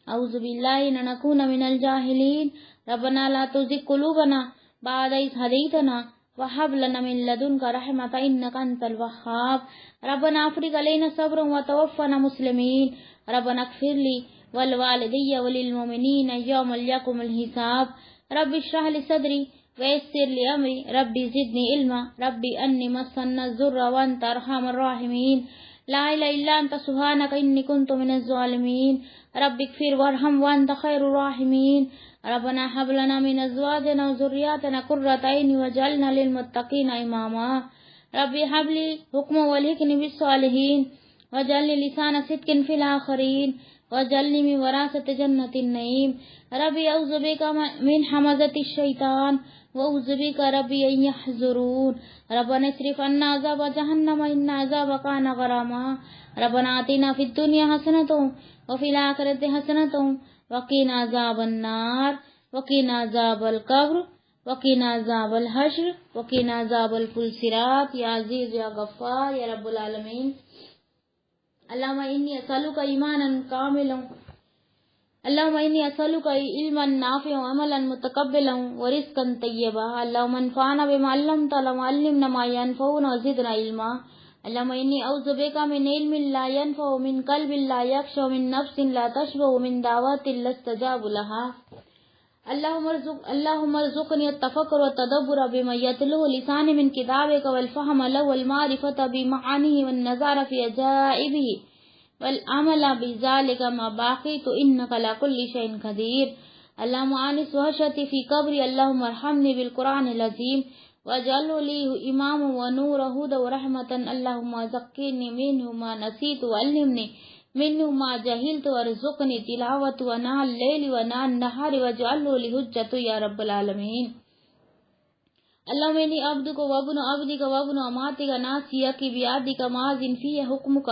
أعوذ بالله أن نكون من الجاهلين. ربنا لا تزغ قلوبنا بعد إذ هديتنا وهب لنا من لدنك رحمة إنك أنت الوهاب. ربنا أفرغ علينا صبرا وتوفنا مسلمين. ربنا اغفر لي ولوالدي وللمؤمنين يوم يقوم الحساب. ربي اشرح لي صدري ويسر لي أمري. ربي زدني علما. ربي أني مسني الضر وأنت أرحم الراحمين. لا إله إلا أنت سبحانك إني كنت من الظالمين. ربي اغفر وارحم وأنت خير الراحمين. ربنا هب لنا من أزواجنا وذرياتنا قرة أعين واجعلنا للمتقين إماما. ربي هب لي حكما والحقني بالصالحين واجعلني لسان صدق في الآخرين واجعلني من ورثة جنة النعيم. ربي أعوذ بك من همزة الشيطان وأعوذ بك ربي أن يحضرون. ربنا اصرف عنا عذاب جهنم إن عذابها كان غراما. ربنا آتنا في الدنيا حسنة وفي الآخرة حسنة وقنا عذاب النار وقنا عذاب القبر وقنا عذاب الحشر وقنا عذاب الصراط يا عزيز يا غفار يا رب العالمين. اللهم إني أسألك إيمانا كاملا اللهم إني أسألك علما نافعا وعملا متقبلا ورزقا طيبا. اللهم انفعنا بما علمتنا وعلمنا ما ينفعنا وزدنا علما. اللهم إني أعوذ بك من علم لا ينفع ومن قلب لا يخشى ومن نفس لا تشبع ومن دعوات لا استجاب لها. اللهم ارزقني التفكر والتدبر بما يتلوه لساني من كتابك والفهم له والمعرفة بمعانيه والنظر في عجائبه والعمل بذلك ما بقيت إنك على كل شيء قدير. اللهم آنس وحشتي في قبري. اللهم ارحمني بالقرآن العظيم واجعله لي إماما ونور هدى ورحمة. اللهم ذكرني منه ما نسيت وعلمني منه ما جهلت وارزقني تلاوة آناء الليل وآناء النهار واجعله لي حجة يا رب العالمين. اللهم إني عبدك وابن عبدك وابن أماتك ناصيتك بيدك ماض في حكمك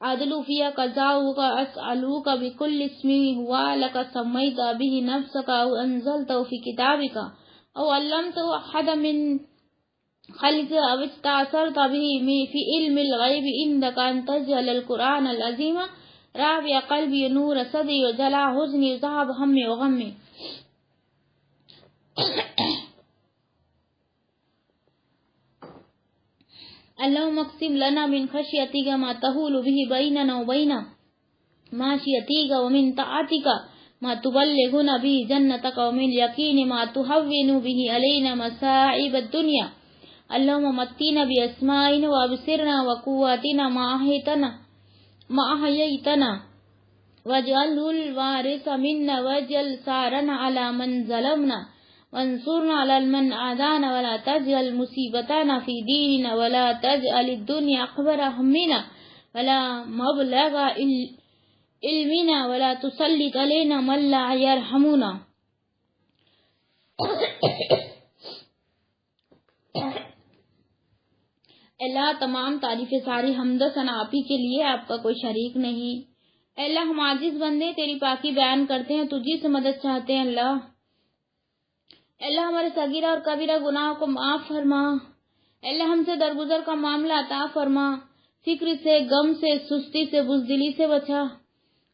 عدل في قضاؤك. أسألك بكل اسم هو لك سميت به نفسك أو أنزلته في كتابك أو علمته أحدا من خلقك أو استأثرت به في علم الغيب عندك أن تجعل القرآن العظيم رابع قلبي نور صدري وجلاء حزني وذهاب همي وغمي. اللهم اقسم لنا من خشيتك ما تحول به بيننا وبين معصيتك ومن طاعتك ما تبلغنا به جنتك ومن اليقين ما تهون به علينا مصائب الدنيا. اللهم متنا بأسمائنا وأبصرنا وقواتنا ما أحييتنا واجعله الوارث منا واجعل ثارنا على من ظلمنا وانصرنا على من عادانا ولا تجعل مصيبتنا في ديننا ولا تجعل الدنيا أكبر همنا ولا مبلغ علمنا ولا تسلط علينا من لا يرحمنا. اللہ تمام تعریفیں ساری حمد و ثنا آپ ہی کے لیے، آپ کا کوئی شریک نہیں۔ اللہ ہم عاجز بندے تیری پاکی بیان کرتے ہیں، تجھی سے مدد چاہتے ہیں۔ اللہ ہمارے صغیرہ اور کبیرہ گناہوں کو معاف فرما۔ اللہ ہم سے درگزر کا معاملہ عطا فرما، فکر سے، غم سے، سستی سے، بزدلی سے بچا۔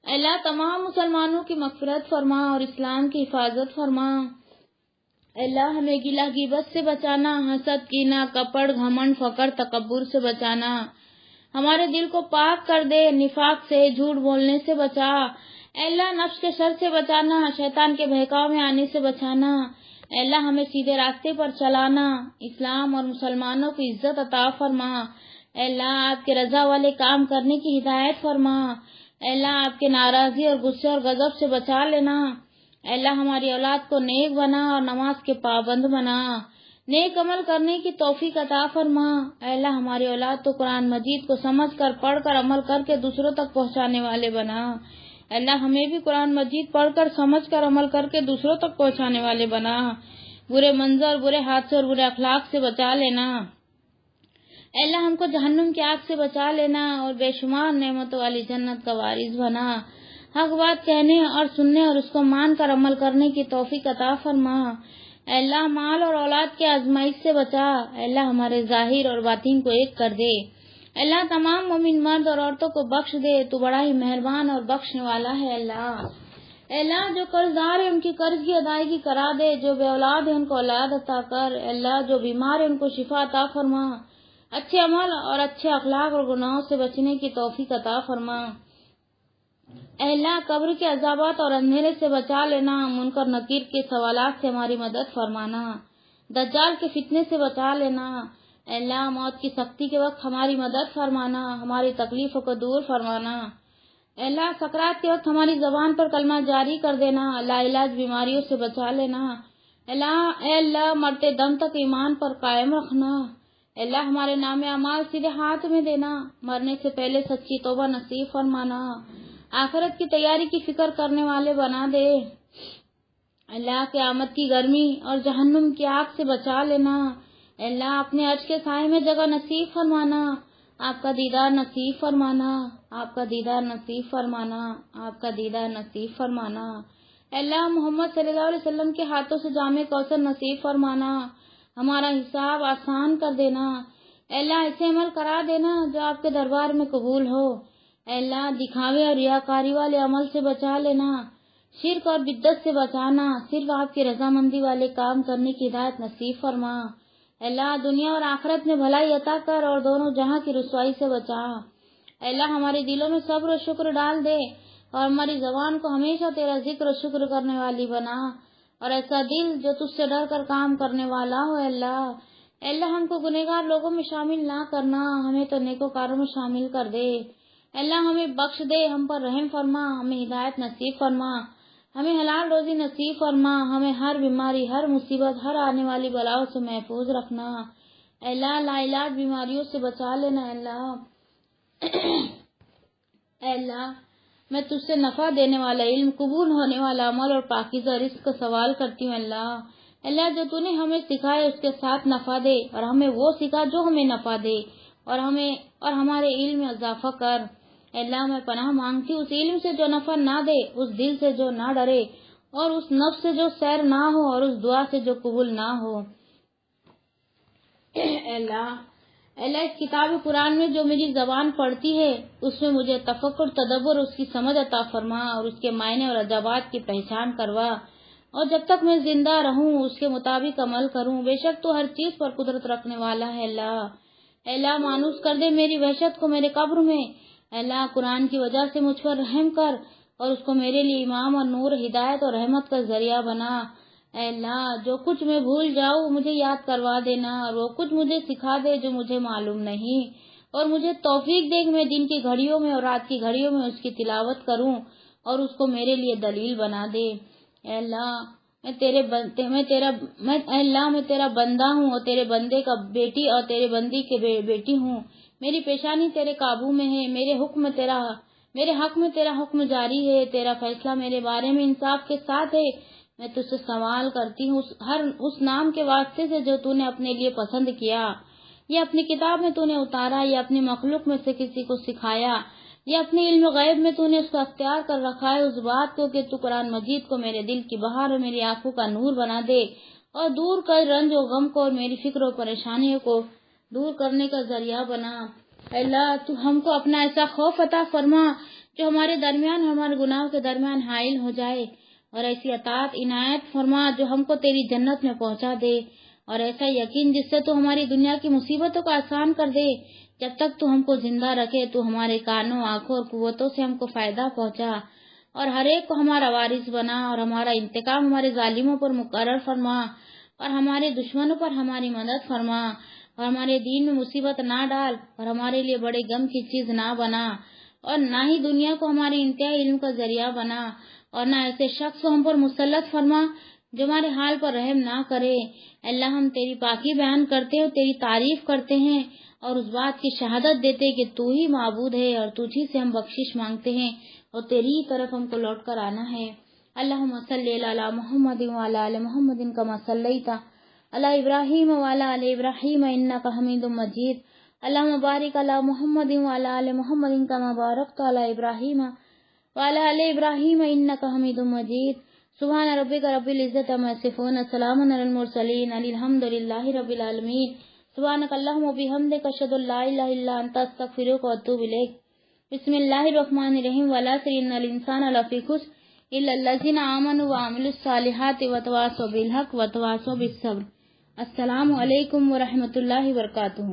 اللہ تمام مسلمانوں کی مغفرت فرما اور اسلام کی حفاظت فرما۔ اللہ ہمیں گلہ غیبت سے بچانا، حسد، کینہ، کپٹ، گھمنڈ، فقر، تکبر سے بچانا۔ ہمارے دل کو پاک کر دے، نفاق سے، جھوٹ بولنے سے بچا۔ اللہ نفس کے شر سے بچانا، شیطان کے بہکاؤ میں آنے سے بچانا۔ اللہ ہمیں سیدھے راستے پر چلانا، اسلام اور مسلمانوں کی عزت عطا فرما۔ اللہ آپ کے رضا والے کام کرنے کی ہدایت فرما۔ اللہ آپ کے ناراضی اور غصے اور غضب سے بچا لینا۔ اللہ ہماری اولاد کو نیک بنا اور نماز کے پابند بنا، نیک عمل کرنے کی توفیق عطا فرما۔ اللہ ہماری اولاد تو قرآن مجید کو سمجھ کر، پڑھ کر، عمل کر کے دوسروں تک پہنچانے والے بنا۔ اللہ ہمیں بھی قرآن مجید پڑھ کر، سمجھ کر، عمل کر کے دوسروں تک پہنچانے والے بنا۔ برے منظر، برے حادثے اور برے اخلاق سے بچا لینا۔ اللہ ہم کو جہنم کی آگ سے بچا لینا اور بے شمار نعمتوں والی جنت کا وارث بنا۔ حق بات کہنے اور سننے اور اس کو مان کر عمل کرنے کی توفیق عطا فرما۔ اللہ مال اور اولاد کے آزمائش سے بچا۔ اللہ ہمارے ظاہر اور باطن کو ایک کر دے۔ اللہ تمام مومن مرد اور عورتوں کو بخش دے، تو بڑا ہی مہربان اور بخشنے والا ہے۔ اللہ جو قرض دار ہے ان کی قرض کی ادائیگی کرا دے، جو بے اولاد ہے ان کو اولاد عطا کر۔ اللہ جو بیمار ہے ان کو شفا عطا فرما، اچھے عمل اور اچھے اخلاق اور گناہوں سے بچنے کی توفیق عطا فرما۔ اللہ قبر کے عذابات اور اندھیرے سے بچا لینا، منکر نکیر کے سوالات سے ہماری مدد فرمانا، دجال کے فتنے سے بچا لینا۔ اللہ موت کی سختی کے وقت ہماری مدد فرمانا، ہماری تکلیفوں کو دور فرمانا۔ اللہ سکرات کے وقت ہماری زبان پر کلمہ جاری کر دینا، لا علاج بیماریوں سے بچا لینا۔ اللہ مرتے دم تک ایمان پر قائم رکھنا۔ اللہ ہمارے نام اعمال سیدھے ہاتھ میں دینا، مرنے سے پہلے سچی توبہ نصیب فرمانا، آخرت کی تیاری کی فکر کرنے والے بنا دے۔ اللہ قیامت کی گرمی اور جہنم کی آگ سے بچا لینا۔ اللہ اپنے عرش کے سائے میں جگہ نصیب فرمانا، آپ کا دیدار نصیب فرمانا، آپ کا دیدار نصیب فرمانا، آپ کا دیدار نصیب فرمانا۔ اللہ محمد صلی اللہ علیہ وسلم کے ہاتھوں سے جام کوثر نصیب فرمانا، ہمارا حساب آسان کر دینا۔ اللہ ایسے عمل کرا دینا جو آپ کے دربار میں قبول ہو۔ اللہ دکھاوے اور ریاکاری والے عمل سے بچا لینا، شرک اور بدعت سے بچانا، صرف آپ کی رضامندی والے کام کرنے کی ہدایت نصیب فرما۔ اللہ دنیا اور آخرت میں بھلائی عطا کر اور دونوں جہاں کی رسوائی سے بچا۔ اللہ ہمارے دلوں میں صبر و شکر ڈال دے اور ہماری زبان کو ہمیشہ تیرا ذکر و شکر کرنے والی بنا، اور ایسا دل جو تجھ سے ڈر کر کام کرنے والا ہو۔ اللہ ہم کو گنہگار لوگوں میں شامل نہ کرنا، ہمیں تو نیکوکاروں میں شامل کر دے۔ اللہ ہمیں بخش دے، ہم پر رحم فرما، ہمیں ہدایت نصیب فرما، ہمیں حلال روزی نصیب فرما، ہمیں ہر بیماری، ہر مصیبت، ہر آنے والی بلاؤں سے محفوظ رکھنا۔ اللہ لا علاج بیماریوں سے بچا لینا۔ اللہ میں تجھ سے نفع دینے والا علم، قبول ہونے والا عمل اور پاکیزہ رزق کا سوال کرتی ہوں۔ اللہ جو تو نے ہمیں سکھائے اس کے ساتھ نفع دے، اور ہمیں وہ سکھا جو ہمیں نفع دے، اور ہمارے علم میں اضافہ کر۔ اللہ میں پناہ مانگتی ہوں اس علم سے جو نفع نہ دے، اس دل سے جو نہ ڈرے، اور اس نفس سے جو سیر نہ ہو، اور اس دعا سے جو قبول نہ ہو۔ اللہ اس کتاب قرآن میں جو میری زبان پڑھتی ہے اس میں مجھے تفکر، تدبر، اس کی سمجھ عطا فرما، اور اس کے معنی اور عجائبات کی پہچان کروا، اور جب تک میں زندہ رہوں اس کے مطابق عمل کروں۔ بے شک تو ہر چیز پر قدرت رکھنے والا ہے۔ اللہ مانوس کر دے میری وحشت کو میرے قبر میں۔ اللہ قرآن کی وجہ سے مجھ پر رحم کر اور اس کو میرے لیے امام اور نور، ہدایت اور رحمت کا ذریعہ بنا۔ اللہ جو کچھ میں بھول جاؤں مجھے یاد کروا دینا، اور وہ کچھ مجھے سکھا دے جو مجھے معلوم نہیں، اور مجھے توفیق دے کہ میں دن کی گھڑیوں میں اور رات کی گھڑیوں میں اس کی تلاوت کروں اور اس کو میرے لیے دلیل بنا دے۔ اللہ میں تیرا بندہ ہوں اور تیرے بندے کا بیٹی اور تیرے بندی کے بیٹی ہوں۔ میری پیشانی تیرے قابو میں ہے، میرے حق میں تیرا حکم جاری ہے، تیرا فیصلہ میرے بارے میں انصاف کے ساتھ ہے۔ میں تجھ سے سوال کرتی ہوں اس نام کے واسطے سے جو تو نے اپنے لیے پسند کیا، یا اپنی کتاب میں تو نے اتارا، یا اپنی مخلوق میں سے کسی کو سکھایا، یا اپنے علم غیب میں تو نے اس کو اختیار کر رکھا ہے، اس بات کو کہ تو قرآن مجید کو میرے دل کی بہار اور میری آنکھوں کا نور بنا دے، اور دور کر رنج و غم کو اور میری فکر و پریشانیوں کو دور کرنے کا ذریعہ بنا۔ اے اللہ تو ہم کو اپنا ایسا خوف عطا فرما جو ہمارے درمیان ہمارے گناہوں کے درمیان حائل ہو جائے، اور ایسی اطاعت عنایت فرما جو ہم کو تیری جنت میں پہنچا دے، اور ایسا یقین جس سے تو ہماری دنیا کی مصیبتوں کو آسان کر دے۔ جب تک تو ہم کو زندہ رکھے تو ہمارے کانوں، آنکھوں اور قوتوں سے ہم کو فائدہ پہنچا، اور ہر ایک کو ہمارا وارث بنا، اور ہمارا انتقام ہمارے ظالموں پر مقرر فرما، اور ہمارے دشمنوں پر ہماری مدد فرما، اور ہمارے دین میں مصیبت نہ ڈال، اور ہمارے لیے بڑے غم کی چیز نہ بنا، اور نہ ہی دنیا کو ہمارے انتہائی علم کا ذریعہ بنا، اور نہ ایسے شخص کو ہم پر مسلط فرما جو ہمارے حال پر رحم نہ کرے۔ اللہ ہم تیری پاکی بیان کرتے اور تیری تعریف کرتے ہیں، اور اس بات کی شہادت دیتے کہ تو ہی معبود ہے، اور تجھی سے ہم بخشش مانگتے ہیں، اور تیری ہی طرف ہم کو لوٹ کر آنا ہے۔ اللہم صلی علی محمد وعلی آل محمد کما صلیت علی ابراہیم وعلی آل ابراہیم انک حمید مجید۔ اللہم بارک علی محمد وعلی آل محمد کما بارکت علی ابراہیم وعلی آل ابراہیم انک حمید مجید۔ سبحان ربک رب العزت عما یصفون، سلام علی المرسلین، الحمد للہ رب العالمین۔ سبحانک اللہم وبحمدک، اشہد ان لا الہ الا انت، استغفرک واتوب الیک۔ بسم اللہ الرحمن الرحیم، والعصر ان الانسان لفی خسر الا الذین آمنوا وعملوا الصالحات وتواصوا بالحق وتواصوا بالصبر۔ السلام علیکم ورحمۃ اللہ وبرکاتہ۔